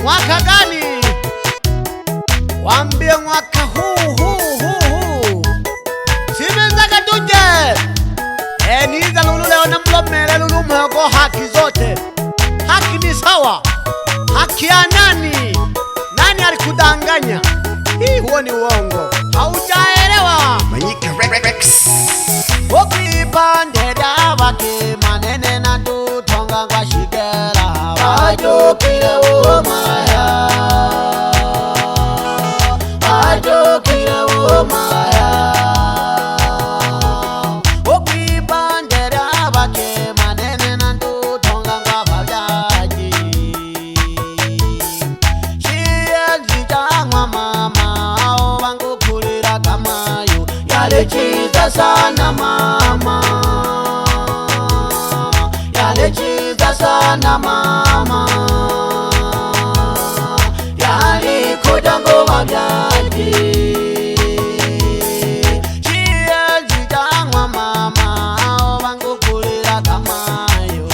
Mwaka gani? Wambie mwaka huu. Simenza tuje. Niza lulu leo na mlomele lulu mwako haki zote. Haki ni sawa. Haki ya nani? Nani alikudanganya? Hii huo ni uongo. Haujaelewa. Manyika Rex. Okipande dabake manene na tutonga kwa shigela. Wajokile umaya. Wajokile umaya. Okipande dabake manene na tutonga kwa bajaji. Shienzi changwa mama wangu kulira kamayo. Yalechiza sana mama. Yalechiza sana mama. Yalikuja ngoma vyaji. Shienzi changwa mama wangu kulira kamayo.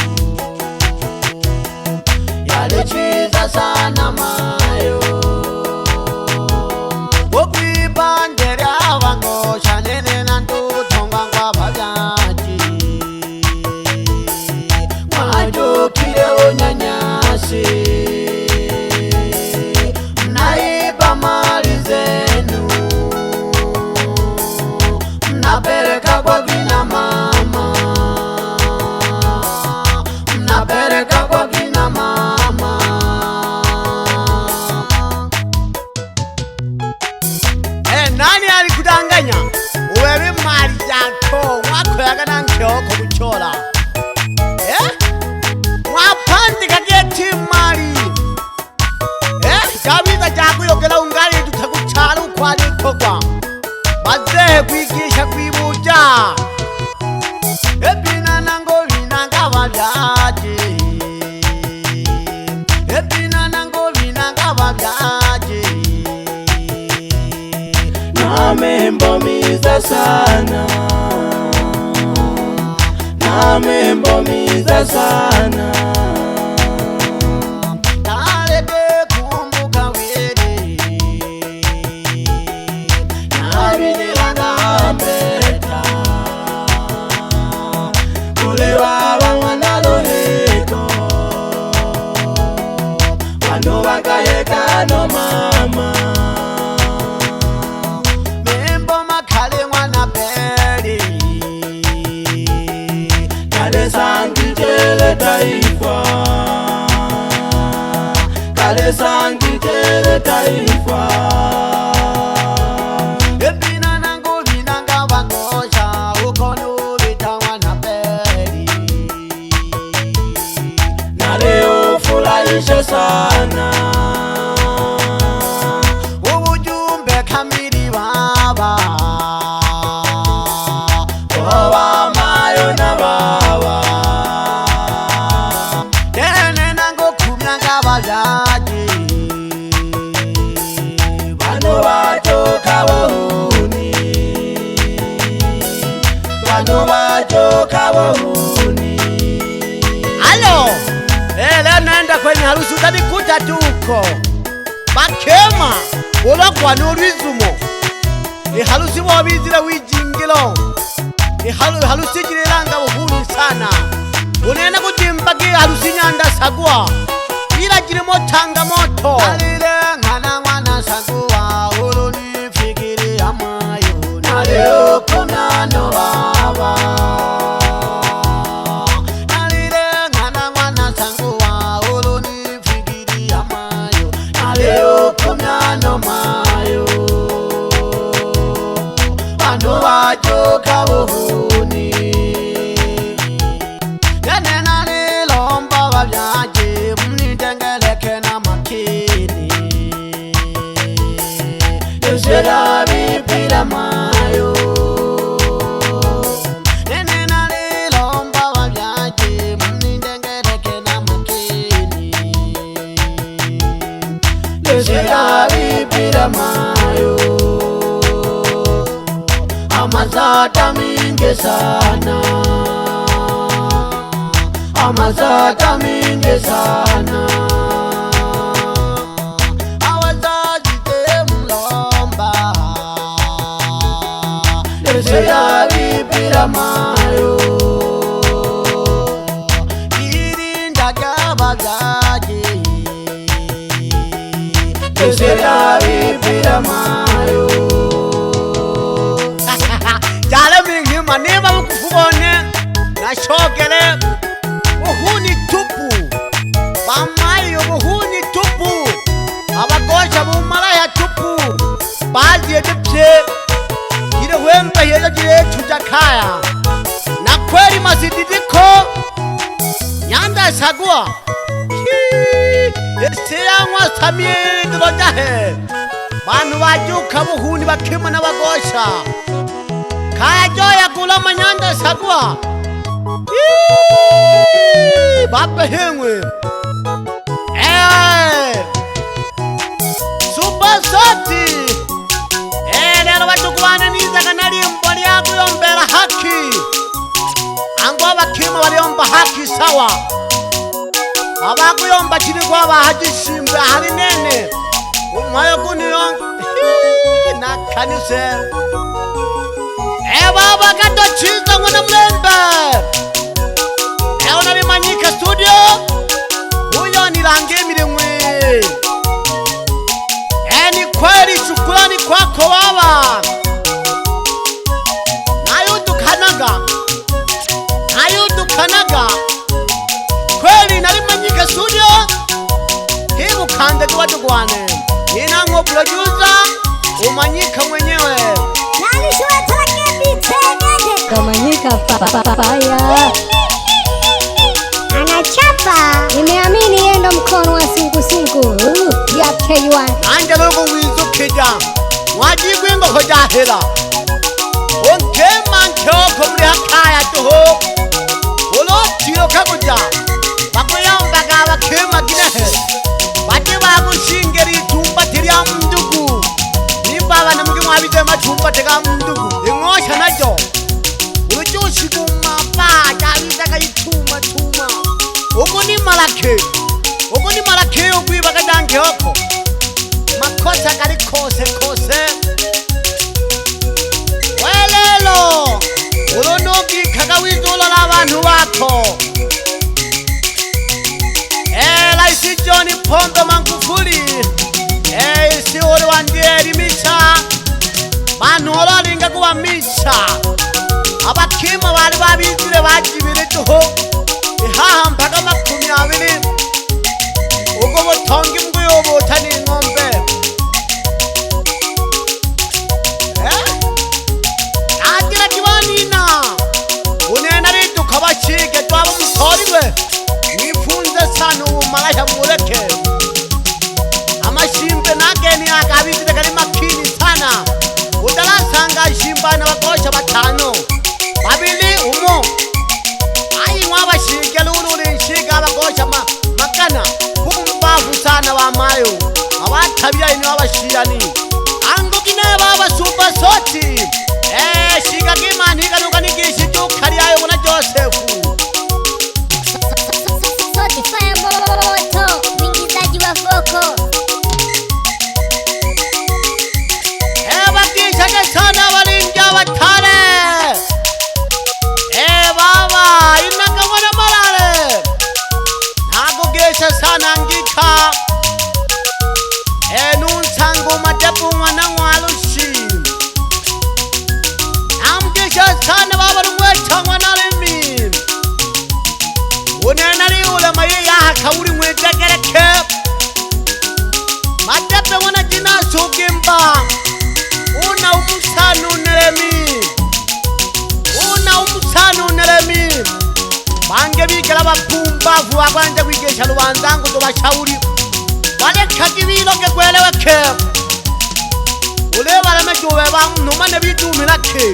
Yalechiza sana mayo. Okipandere awango shanene na tutonga kwa bajaji. Mwajokile unyanyasi. Mnaiba mali zenu. Mnapeleka kwa kina mama. Mnapeleka kwa kina mama. Nani alikudanganya? Wewe mali yako wako yakana nkyoko kuchola. Mwapandika geti mali. Chabiza chako yogela ungali tutakuchala ukwali kogwa. Bazehe kwigisha kwibuja. Ebina nango vinanga wabyaje. Ebina nango vinanga wabyaje. Namembomiza sana. Namembomiza sana. Naleke kumbuka wede. Nabinilanga mbeta. Kule baba mwanaloliko. Wano wakayeka no mama. Membo makale mwana peli. Kale sangitele taifa. Kale sangitele taifa. Ebina nango vinanga wangosha. Ukono vita mwana peli. Na leo furahisha sana. Ujumbe kamili baba. Owa mayo na baba. Nene nango kumyanga bajaji. Bano bachoka wahuni. Bano bachoka wahuni. Alo. Leo naenda kwenye harusi utanikuta tuko. Bakema. Olakwa n'olwizumo. Harusi wabizira wijingilo. Harusi jirelanga buhuni sana. Unenda kujimbagi harusi nyanda sagwa. Ila jirimo changamoto. Alile ngana mwana sagwa. Uluni fikiri amayo. Naleo kuna no baba. Alile ngana mwana sagwa. Uluni fikiri amayo. Naleo kuna no mayo. Bano bachoka buhuni. Nene nalilomba babyaje. Mnitengeleke na makini. Yosera bipila mayo. Nene nalilomba babyaje. Mnitengeleke na makini. Yosera bipila mayo. Amazata mingi sana. Amazata mingi sana. Gesera bipira mayo irindaga bagaje Gesera bipira mayo jale mingi maneba mukufubone nashogele uhuni tupu bamayo uhuni tupu abagosha bumalaya tupu bazi edepye ile wembe yeyo jile tujakaya na kweli masididiko nyanda sagua eseyangwa samye dojahe banu bajuka buhuni bakima n'abagosha kaya joya kula manyanda sagua bape hengwe super soti lero batukwana niza kanali mboli yakuyombera haki ango abakima baliomba haki sawa abakuyomba chili kwaba hajishimbe hali nene umwayo kuniyonga na kanise baba kato chiza mwana mlembe unalimanyika studio huyo nilangemile mwe ni kweli shukrani kwako baba nayudukanaga kweli nalimanyika studio hibu kande tuwadugwane ninango producer umanyika mwenyewe Kamanyika faya anachapa, nimeamini yeye ndo mkono wa sungusungu ya K1 anje loko wizukija mwajibwe ngo hojahera onkema nkyoko muri hakaya toho olotiro kakuja bakoyambaga abakema ginehe bati bagushingeri itumba tirya mundugu nimbaba namuge mwabije machumba tega mundugu ingosha najo urujushi kumapa jabitaga ituma tuma uko ni malake ukwibaga dange hoko makosa kali kose welelo ulonoki kagawizulo labantu bako laisi John Pombe Magufuli isi uri wandieri micha bantu ololinga kuba micha abakima bari babizire bajibire tuho ihaha mpaka 20 ubwo butonga imbwa yobota n'inkombe agira kibanina unena riduka bashige twaba mutoriwe nifunze sana ubumaraya mureke amashimbe nageni akabizire kari makini sana udalasanga shimbana bakosha batano babili umo ayi mwabashige lulule nshiga abagosha makana kumbavu sana bamayo abatabira ino abashiyani ango kine baba super soti shiga kimani kanuka nigishi tukari ayo na Josefu Soti fire moto mwingizaji wa voko bakishaje sana balinja batare baba inaka mwana malale nakugesha sana ngika nunsangu matepu mwana mwalushi namgesha sana baba rumwecha mwana limi unenali ule maye yaha kauri mwetekereke matepe mwana jina sugimba una umusanu neremi bange bigera bapumbavu bagwanje kwigesha rubanzangu tubashauri balekaga ibiroge gweleweke uleba ramejube bantumane bidumirake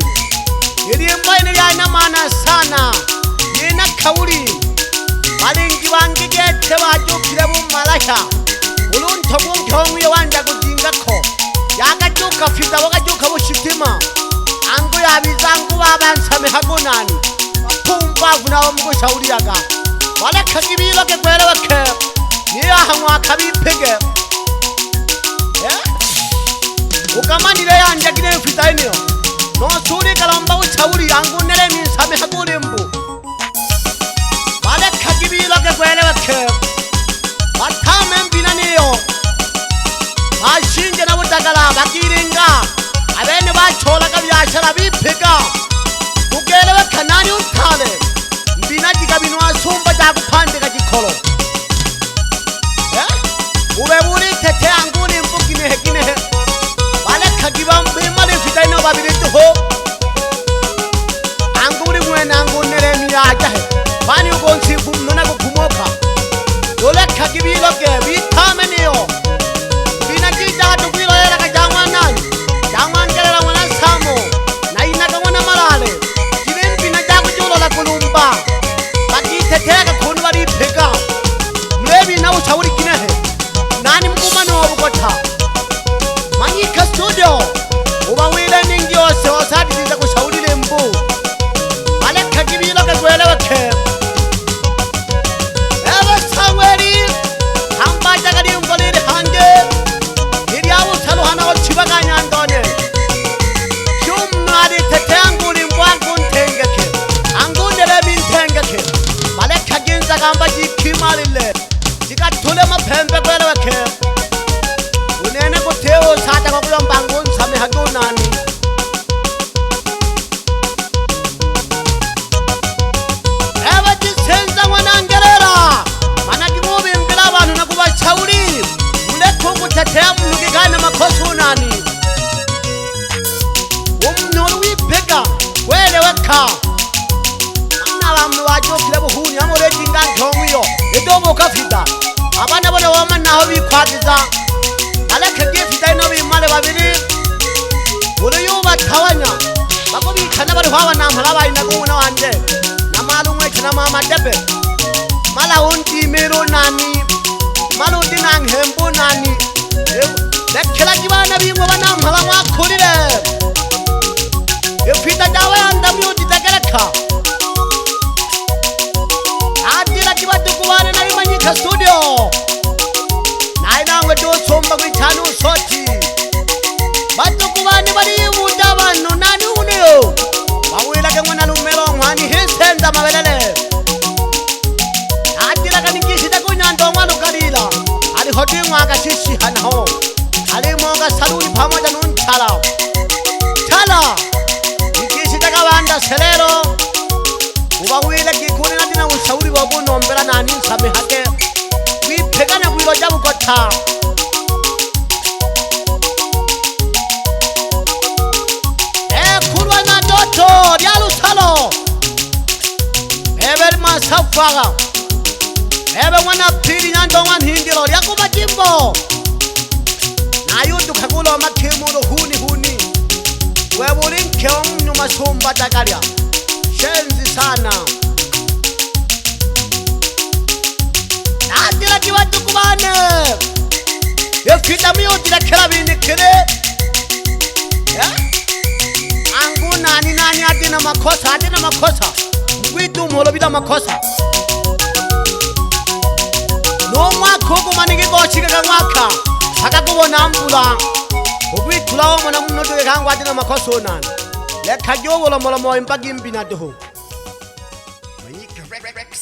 irimba ine yanamana sana yina kauri balingi bangigete bajukire bumalaya ulunto bunkyongwiye wanja kudingako yagajuka fita wagajuka bushitima angu yabizangu babansame hagonani bapumbavu nabo mugushauriyaga balekaga ibiroge gweleweke niyaha mwaka bipege ukamanire yanje gine mfita iniyo no suri kalamba uchauri angu nere mi same hakulimbu bale khagibilo ke kwele bakhe bathame mbinaniyo bashinje nabutagala bakiringa abene bachola kabyashara biphika kugele bakhanani uthale mbina dikabinwa sumba jakuphande kajikholo ube buri tete anguni mbukine hekine bale khagiba mbimale fitaino babiritu ho anguri mwena angunere miyaja he bani ugonsi kumnuna kukumoka dole khagibilo ke bithameniyo bina jita tukwilo era kajangwanani jangwangelela mwana samo na inaka mwana malale jibin bina jaku julo la kulumba baki teteka khunu bari phika mlebi na uchauri kinehe nani mkumano wabukota Manyika studio uba wile ningi ose osati ziza kushaulile mbu bale khagibilo ke kwele bakhe ebe sangweli hamba jagadi umbolele hange iri awu salo hana ochibaganya ndone shumnari tete anguli mbwangu ntengeke angundele bintengeke bale khaginza gamba jikimalile jikathule maphembe kwele bakhe unene kutheo sata kwakulomba ngunzame hakunani ebe jisenza mwanangelela mana kimubimbila abantu nakubachauli mulekho kuthetea mlukikane makhosi unani umnulu wiphika wele wekha analamu wajokile buhuni amoretinga nthongwiyo edobo kafita abana bona woma naho bikhwatiza alekhe gifita ino bimale babiri ule yuba thawanya bako bikhana bari hwa bana mhala bayina kuna wande namalu mwechana mama debe mala unti mero nani malu dinang hembo nani lekhela jibana bimwe bana mhala mwakhulile efita jawe anda myuti tekelekha adila jibatukuwane na Manyika studio nainangwe dosomba kwithanu soti batukubani bali buda bano nani uneyo bawela ke mwana lumelo ngwani hisenza mabelele adila kanikisi takunyando mwana kalila ali hodingwa kashishi hanaho ali monga saluni pamoja nuntala tala nikisi takabanda selero ubawela kikuni nadina ushauri wabunombela nani nsame hake wipegana kwilo jabukota kurwa na doto lyalusalo ebe masafaga ebe mwana pili nyando mwanhingilo lyakuba jimbo nayudu kagulo makimulo huni webuli nkeo mnyu masumba takalya shenzi sana nadila jiwatukubane yefita miyutile kela binikile angu nani adina makosa mwitu mwolo bila makosa no mwaka huku maniki kochika mwaka haka kubona mbula ubitula omo na mnoto yekangu adina makosa onani lekha jowo lo molo mo impagi mbina doho Manyika Rex